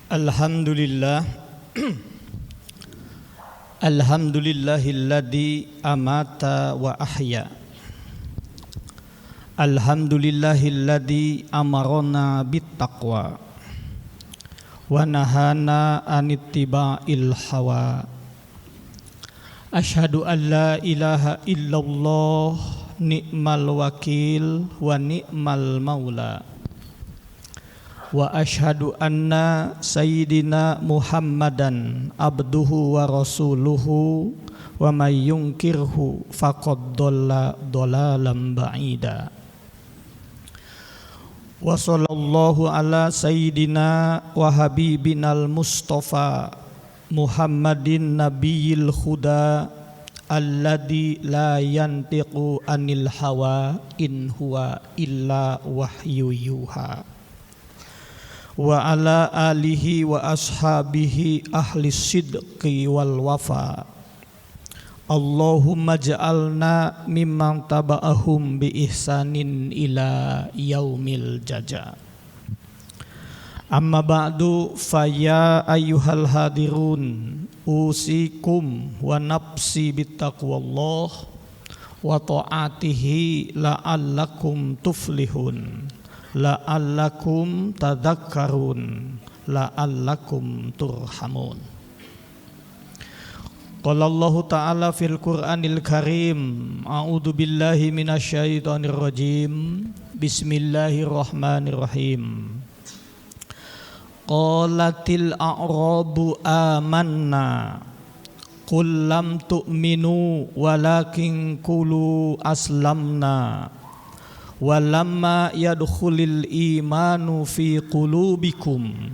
Alhamdulillah. Alhamdulillahilladzi amata wa ahya. Alhamdulillahilladzi amarona bittaqwa wa nahana anittiba'il hawa. Asyhadu an la ilaha illallah ni'mal wakil wa ni'mal maula. Wa asyhadu anna sayyidina Muhammadan abduhu wa rasuluhu wa may yunkirhu faqad dhalla dhalalan ba'ida. Wa sallallahu ala sayyidina wa habibinal mustafa Muhammadin nabiyil huda alladzi la yantiqu anil hawa in huwa illa wahyu yuha. Wa ala alihi wa ashabihi ahli sidqi wal wafa. Allahumma ja'alna mimman taba'ahum bi ihsanin ila yaumil jaza. Amma ba'du faya ayyuhal hadirun usikum wa nafsi bittaqwallah wa ta'atihi la'allakum tuflihun. La'allakum tadhakkarun la'allakum turhamun. Qala Allah Ta'ala fil Qur'anil Karim, a'udzu billahi minasyaitonir rajim. Bismillahirrahmanirrahim. Qalatil a'rabu amanna qul lam tu'minu walakin qulu aslamna walamma yadkhulil imanu fi qulubikum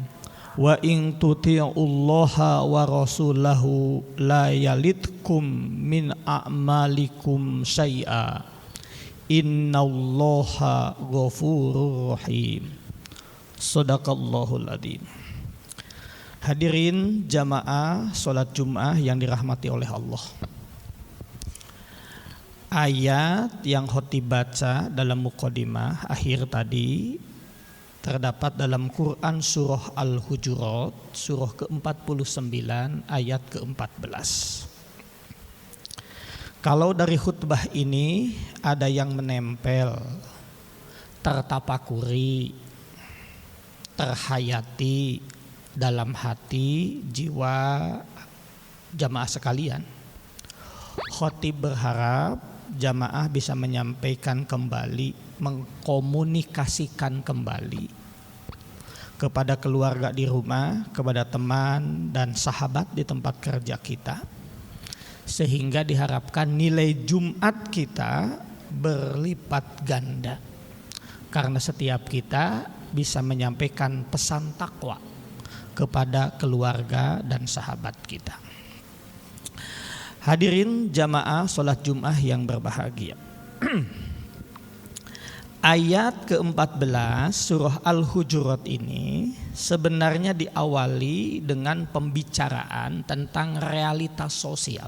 wa in tuti'ullaha wa rasulahu la yalitkum min a'malikum syai'a innallaha ghafurur rahim. Shadaqallahul adzim. Hadirin jamaah salat Jumat yang dirahmati oleh Allah. Ayat yang khotib baca dalam muqaddimah akhir tadi terdapat dalam Quran surah Al-Hujurat surah ke-49 ayat ke-14. Kalau dari khutbah ini ada yang menempel, tertapakuri, terhayati dalam hati jiwa jamaah sekalian, khotib berharap jamaah bisa menyampaikan kembali, mengkomunikasikan kembali kepada keluarga di rumah, kepada teman dan sahabat di tempat kerja kita, sehingga diharapkan nilai Jumat kita berlipat ganda karena setiap kita bisa menyampaikan pesan takwa kepada keluarga dan sahabat kita. Hadirin jamaah salat Jumat yang berbahagia. Ayat ke-14 surah Al-Hujurat ini sebenarnya diawali dengan pembicaraan tentang realitas sosial.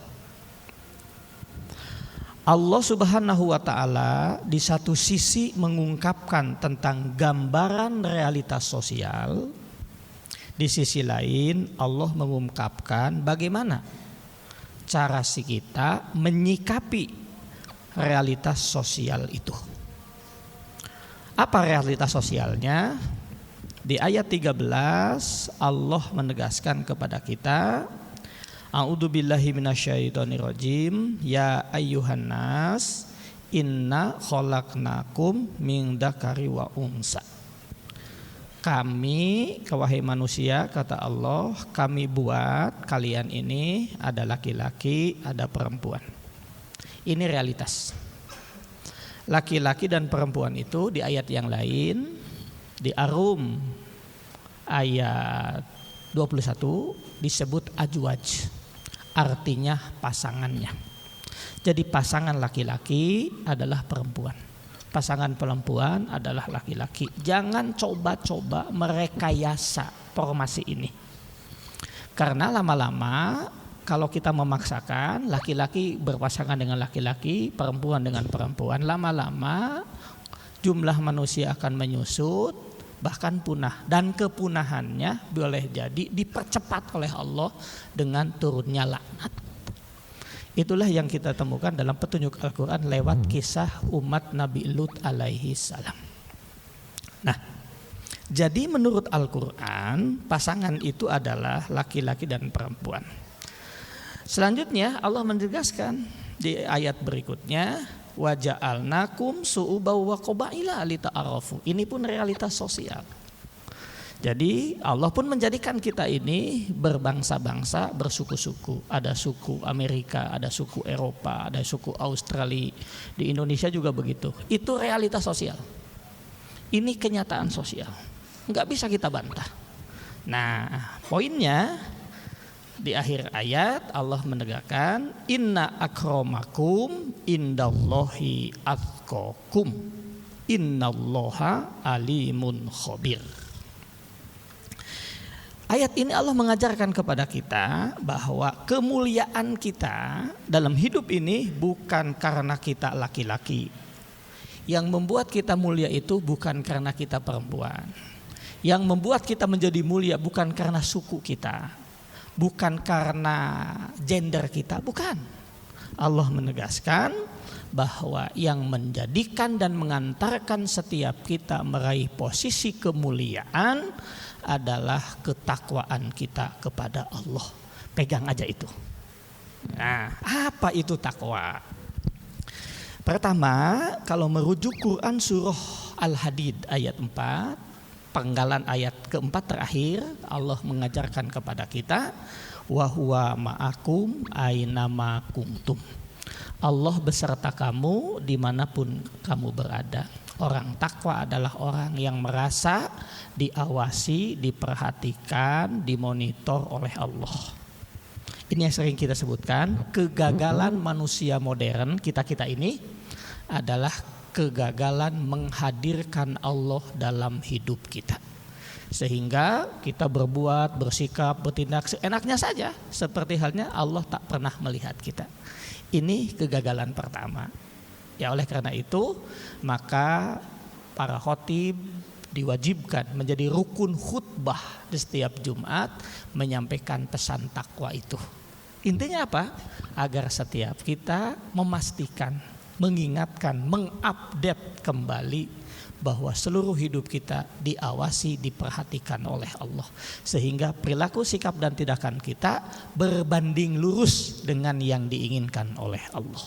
Allah Subhanahu wa ta'ala di satu sisi mengungkapkan tentang gambaran realitas sosial, di sisi lain Allah mengungkapkan bagaimana cara si kita menyikapi realitas sosial itu. Apa realitas sosialnya? Di ayat 13 Allah menegaskan kepada kita, a'udzu billahi minasyaitonir rajim, ya ayyuhan nas inna khalaqnakum min dzakari wa unsa. Kami, wahai manusia, kata Allah, kami buat kalian ini ada laki-laki, ada perempuan. Ini realitas. Laki-laki dan perempuan itu di ayat yang lain, di Ar-Rum ayat 21 disebut azwaj, artinya pasangannya. Jadi pasangan laki-laki adalah perempuan, pasangan perempuan adalah laki-laki. Jangan coba-coba merekayasa formasi ini, karena lama-lama kalau kita memaksakan laki-laki berpasangan dengan laki-laki, perempuan dengan perempuan, lama-lama jumlah manusia akan menyusut bahkan punah, dan kepunahannya boleh jadi dipercepat oleh Allah dengan turunnya laknat. Itulah yang kita temukan dalam petunjuk Al-Quran lewat kisah umat Nabi Lut alaihi salam. Nah, jadi menurut Al-Quran pasangan itu adalah laki-laki dan perempuan. Selanjutnya Allah menegaskan di ayat berikutnya, wa ja'alnakum su'ubaw wa qabaila lita'arafu. Ini pun realitas sosial. Jadi Allah pun menjadikan kita ini berbangsa-bangsa, bersuku-suku. Ada suku Amerika, ada suku Eropa, ada suku Australia. Di Indonesia juga begitu. Itu realitas sosial. Ini kenyataan sosial. Nggak bisa kita bantah. Nah, poinnya di akhir ayat Allah menegakkan inna akramakum indallahi atqakum innallaha alimun khabir. Ayat ini Allah mengajarkan kepada kita bahwa kemuliaan kita dalam hidup ini bukan karena kita laki-laki. Yang membuat kita mulia itu bukan karena kita perempuan. Yang membuat kita menjadi mulia bukan karena suku kita. Bukan karena gender kita, bukan. Allah menegaskan bahwa yang menjadikan dan mengantarkan setiap kita meraih posisi kemuliaan adalah ketakwaan kita kepada Allah. Pegang aja itu. Nah, apa itu takwa? Pertama, kalau merujuk Quran surah Al-Hadid ayat 4, penggalan ayat keempat terakhir, Allah mengajarkan kepada kita wa huwa ma'akum ainama kuntum. Allah beserta kamu dimanapun kamu berada. Orang takwa adalah orang yang merasa diawasi, diperhatikan, dimonitor oleh Allah. Ini yang sering kita sebutkan, kegagalan manusia modern kita ini adalah kegagalan menghadirkan Allah dalam hidup kita. Sehingga kita berbuat, bersikap, bertindak seenaknya saja, seperti halnya Allah tak pernah melihat kita. Ini kegagalan pertama. Ya, oleh karena itu maka para khotib diwajibkan menjadi rukun khutbah di setiap Jumat menyampaikan pesan takwa itu. Intinya apa? Agar setiap kita memastikan, mengingatkan, mengupdate kembali bahwa seluruh hidup kita diawasi, diperhatikan oleh Allah. Sehingga perilaku, sikap dan tindakan kita berbanding lurus dengan yang diinginkan oleh Allah.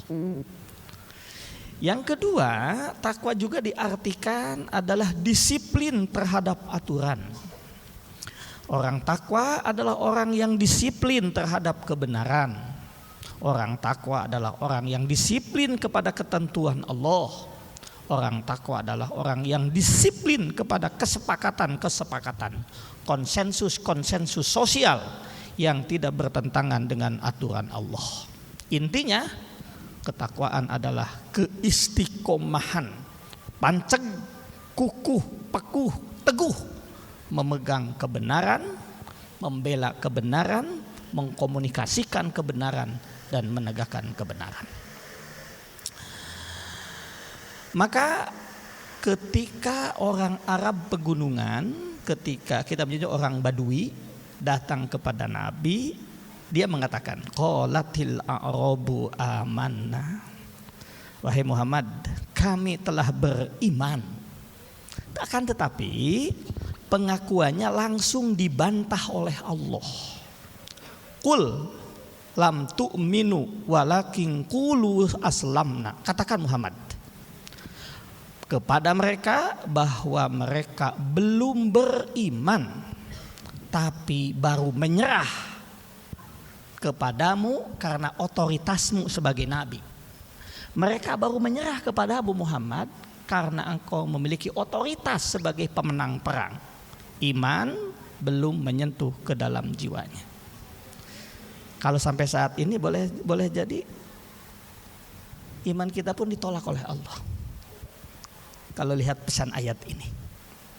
Yang kedua, takwa juga diartikan adalah disiplin terhadap aturan. Orang takwa adalah orang yang disiplin terhadap kebenaran. Orang takwa adalah orang yang disiplin kepada ketentuan Allah. Orang takwa adalah orang yang disiplin kepada kesepakatan-kesepakatan, konsensus-konsensus sosial yang tidak bertentangan dengan aturan Allah. Intinya, ketakwaan adalah keistiqomahan, panceg, kukuh, pekuh, teguh, memegang kebenaran, membela kebenaran, mengkomunikasikan kebenaran, dan menegakkan kebenaran. Maka ketika orang Arab pegunungan, ketika kita menjadi orang Badui datang kepada Nabi, dia mengatakan, qalatil a'rabu amanna. Wahai Muhammad, kami telah beriman. Akan tetapi pengakuannya langsung dibantah oleh Allah. Qul lam tu'minu walakin qulu aslamna. Katakan Muhammad kepada mereka bahwa mereka belum beriman, tapi baru menyerah kepadamu karena otoritasmu sebagai nabi. Mereka baru menyerah kepadamu Muhammad karena engkau memiliki otoritas sebagai pemenang perang. Iman belum menyentuh ke dalam jiwanya. Kalau sampai saat ini boleh jadi iman kita pun ditolak oleh Allah. Kalau lihat pesan ayat ini,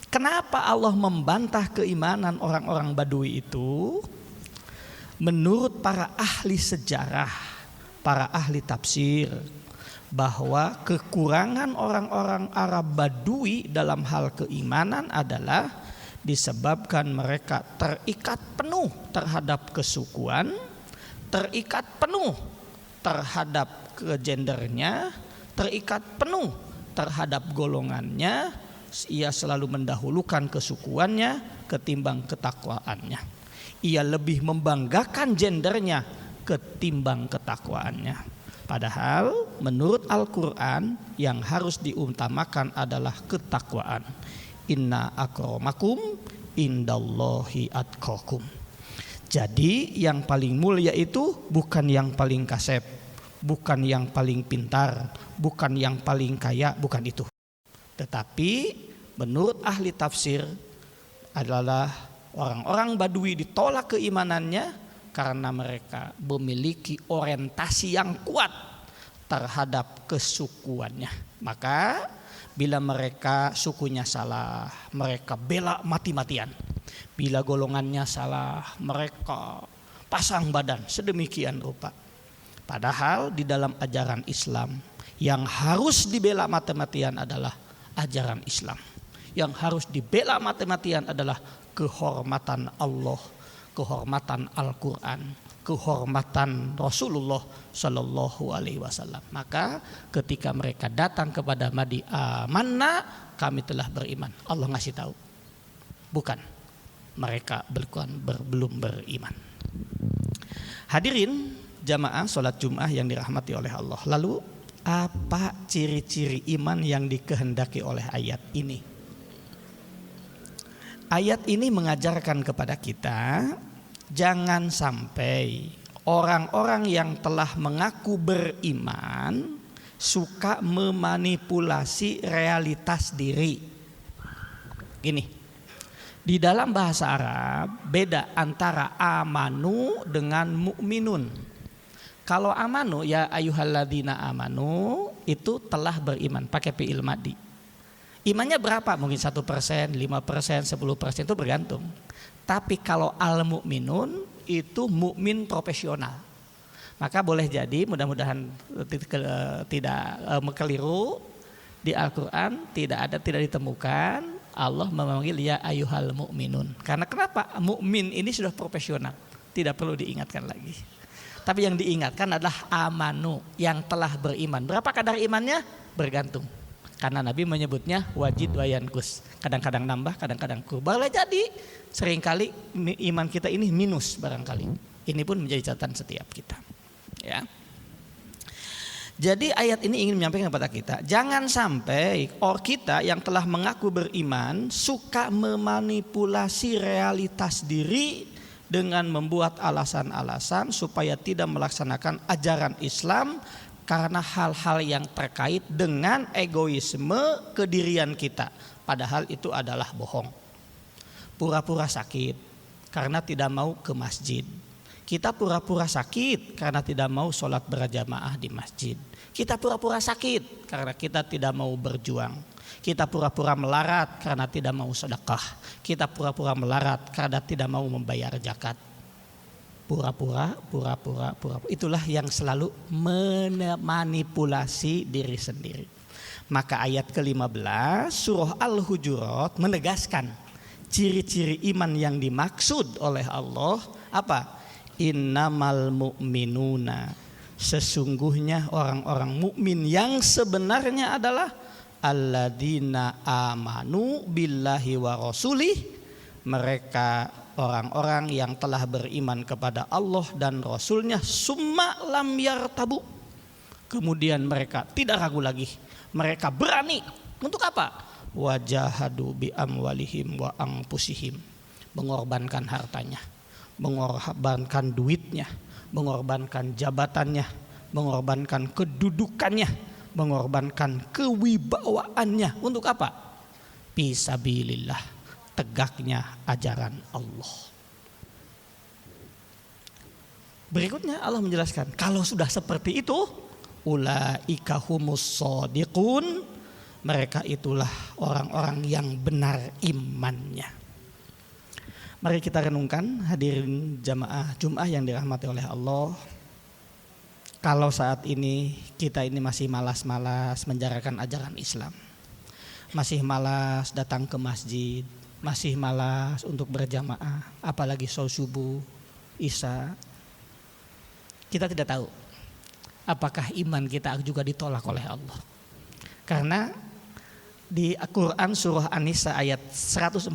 kenapa Allah membantah keimanan orang-orang Badui itu? Menurut para ahli sejarah, para ahli tafsir, bahwa kekurangan orang-orang Arab Badui dalam hal keimanan adalah disebabkan mereka terikat penuh terhadap kesukuan, terikat penuh terhadap gendernya, terikat penuh terhadap golongannya. Ia selalu mendahulukan kesukuannya ketimbang ketakwaannya. Ia lebih membanggakan gendernya ketimbang ketakwaannya. Padahal menurut Al-Quran yang harus diutamakan adalah ketakwaan. Inna akramakum indallahi atqakum. Jadi yang paling mulia itu bukan yang paling kasep, bukan yang paling pintar, bukan yang paling kaya, bukan itu. Tetapi menurut ahli tafsir adalah orang-orang Badui ditolak keimanannya karena mereka memiliki orientasi yang kuat terhadap kesukuannya. Maka bila mereka sukunya salah, mereka bela mati-matian. Bila golongannya salah, mereka pasang badan sedemikian rupa. Padahal di dalam ajaran Islam yang harus dibela mati-matian adalah ajaran Islam. Yang harus dibela mati-matian adalah kehormatan Allah, kehormatan Al-Quran, kehormatan Rasulullah Sallallahu Alaihi Wasallam. Maka ketika mereka datang kepada Madi, amanna, kami telah beriman. Allah ngasih tahu, bukan mereka belum beriman. Hadirin jamaah sholat Jum'ah yang dirahmati oleh Allah. Lalu apa ciri-ciri iman yang dikehendaki oleh ayat ini? Ayat ini mengajarkan kepada kita jangan sampai orang-orang yang telah mengaku beriman suka memanipulasi realitas diri. Gini, di dalam bahasa Arab beda antara amanu dengan mu'minun. Kalau amanu ya ayyuhalladzina amanu itu telah beriman pakai fi'il madhi. Imannya berapa? Mungkin 1%, 5%, 10% itu bergantung. Tapi kalau al-mu'minun itu mukmin profesional. Maka boleh jadi mudah-mudahan tidak keliru di Al-Quran tidak ditemukan Allah memanggil ya ayyuhal mu'minun. Karena kenapa? Mukmin ini sudah profesional, tidak perlu diingatkan lagi. Tapi yang diingatkan adalah amanu, yang telah beriman. Berapa kadar imannya? Bergantung. Karena Nabi menyebutnya wajid wayankus. Kadang-kadang nambah, kadang-kadang kurang. Boleh jadi seringkali iman kita ini minus barangkali. Ini pun menjadi catatan setiap kita. Ya. Jadi ayat ini ingin menyampaikan kepada kita, jangan sampai kita yang telah mengaku beriman suka memanipulasi realitas diri dengan membuat alasan-alasan supaya tidak melaksanakan ajaran Islam karena hal-hal yang terkait dengan egoisme kedirian kita. Padahal itu adalah bohong. Pura-pura sakit karena tidak mau ke masjid. Kita pura-pura sakit karena tidak mau sholat berjamaah di masjid. Kita pura-pura sakit karena kita tidak mau berjuang. Kita pura-pura melarat karena tidak mau sedekah. Kita pura-pura melarat karena tidak mau membayar zakat. Pura-pura. Itulah yang selalu memanipulasi diri sendiri. Maka ayat ke-15 surah Al-Hujurat menegaskan ciri-ciri iman yang dimaksud oleh Allah apa? Innamal mu'minuna, sesungguhnya orang-orang mukmin yang sebenarnya adalah alladzina amanu billahi wa rasulih, mereka orang-orang yang telah beriman kepada Allah dan Rasulnya summa lam yartabu, kemudian mereka tidak ragu lagi, mereka berani untuk apa? Wajahadu bi amwalihim wa anfusihim, mengorbankan hartanya, mengorbankan duitnya, mengorbankan jabatannya, mengorbankan kedudukannya, mengorbankan kewibawaannya. Untuk apa? Fisabilillah, tegaknya ajaran Allah. Berikutnya Allah menjelaskan, kalau sudah seperti itu, ulaika humus shodiqun, mereka itulah orang-orang yang benar imannya. Mari kita renungkan hadirin jamaah Jum'ah yang dirahmati oleh Allah. kalau saat ini kita ini masih malas-malas menjalankan ajaran Islam, masih malas datang ke masjid, masih malas untuk berjamaah, apalagi sholat subuh, isya, kita tidak tahu apakah iman kita juga ditolak oleh Allah. Karena di Al-Quran surah An-Nisa ayat 141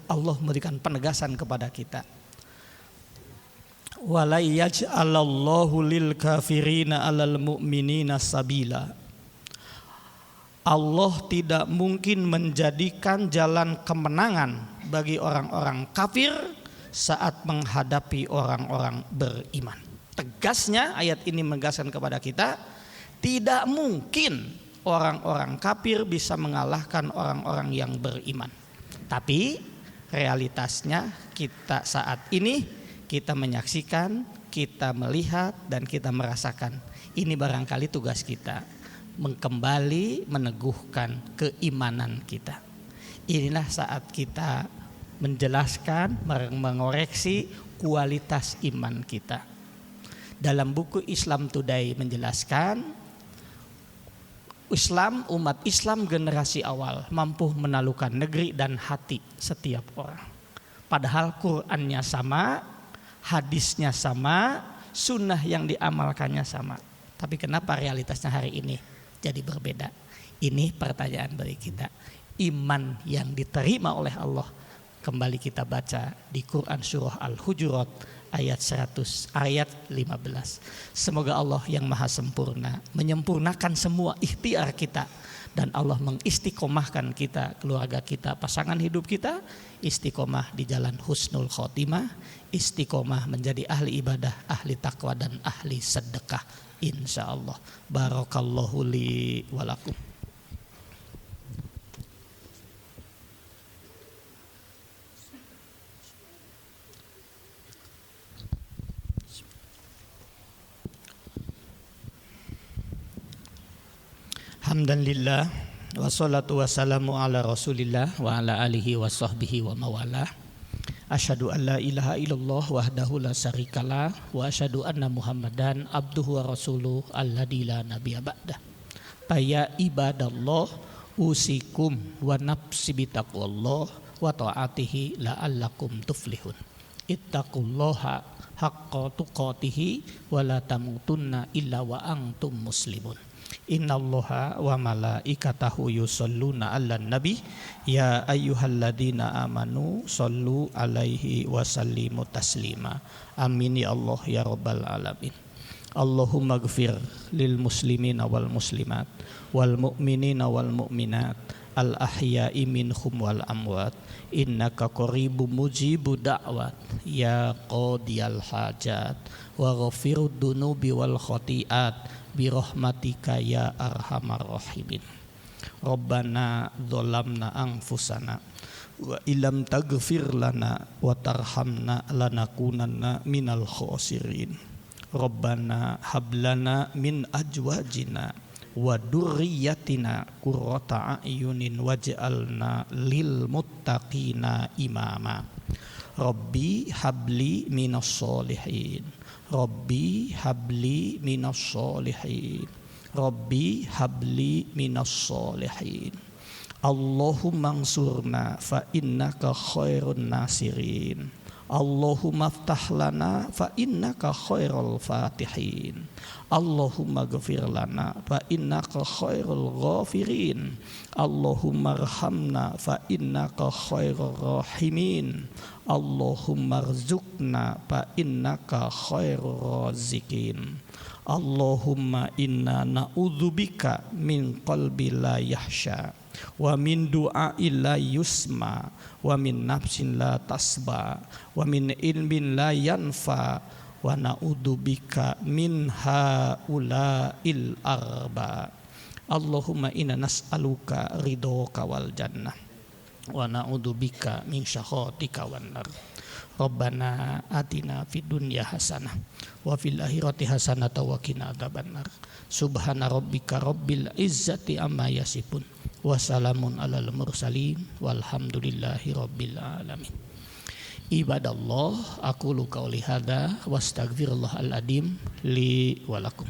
Allah memberikan penegasan kepada kita. Wala yaj'alallahu lil kafirina 'alal mu'minina sabila. Allah tidak mungkin menjadikan jalan kemenangan bagi orang-orang kafir saat menghadapi orang-orang beriman. Tegasnya ayat ini menegaskan kepada kita, tidak mungkin orang-orang kafir bisa mengalahkan orang-orang yang beriman. Tapi realitasnya kita saat ini kita menyaksikan, kita melihat dan kita merasakan. Ini barangkali tugas kita, kembali meneguhkan keimanan kita. Inilah saat kita menjelaskan, mengoreksi kualitas iman kita. Dalam buku Islam Today menjelaskan, Islam, umat Islam generasi awal mampu menaklukkan negeri dan hati setiap orang. Padahal Qur'annya sama, hadisnya sama, sunnah yang diamalkannya sama. Tapi kenapa realitasnya hari ini jadi berbeda? Ini pertanyaan bagi kita. Iman yang diterima oleh Allah, kembali kita baca di Quran surah Al-Hujurat ayat 100, ayat 15. Semoga Allah yang maha sempurna menyempurnakan semua ikhtiar kita, dan Allah mengistiqomahkan kita, keluarga kita, pasangan hidup kita istiqomah di jalan husnul khotimah, istiqomah menjadi ahli ibadah, ahli takwa dan ahli sedekah insyaallah. Barakallahu li wa lakum. Alhamdulillah wassalatu wassalamu ala rasulillah wa ala alihi wa sahbihi wa mawalah. Asyhadu an la ilaha illallah wahdahu la syarikalah wa asyhadu anna muhammadan abduhu wa rasuluh alladzi la nabiyya ba'dah. Faya ibadallah usikum wa nafsi bitaqwallah wa ta'atihi la'allakum tuflihun. Ittaqullaha haqqa tuqatih wa la tamutunna illa wa antum muslimun. Innallaha wa malaikatahu yusholluna 'alan nabi ya ayyuhalladzina amanu shollu 'alaihi wa sallimu taslima. Amin ya Allah ya rabbal alamin. Allahumma ighfir lil muslimina wal muslimat wal mu'minina wal mu'minat al ahya'i minhum wal amwat innaka qaribun mujibud da'wat ya qadiyal hajat wa ghafirud dunubi wal khati'at birahmatika ya arhamar rahimin. Rabbana dzalamna anfusana wa illam taghfir lana wa tarhamna lanakunanna minal khasirin. Rabbana hablana min azwajina wa dzurriyyatina qurrata a'yunin waj'alna lil muttaqina imama. Rabbi habli minas solihin. Rabbi habli minas solihin. Rabbi habli minas solihin. Allahumma ansurna fa innaka khairun nasirin. Allahumma aftah lana fa innaka khairul fatihin. Allahumma ghafir lana fa innaka khairul ghafirin. Allahumma arhamna fa innaka khairur rahimin. Allahumma rzuqna fa innaka khairur raziqin. Allahumma inna na'udzubika min qalbi la yahsha wa min du'a'i la yusma wa min nafsin la tasba wa min ilmin la yanfa wa na'udzubika min haula'il arba. Allahumma inna nas'aluka ridhoka wal jannah wa na'udzubika min syakhatika wan nar. Rabbana atina fid dunya hasanah wa fil akhirati hasanah wa qina adzabannar. Subhana rabbika rabbil izzati amma yasifun wa salamun alal mursalin walhamdulillahi rabbil alamin. Ibadallah, aqulu qauli hadza wastaghfirullahal adzim li wa lakum.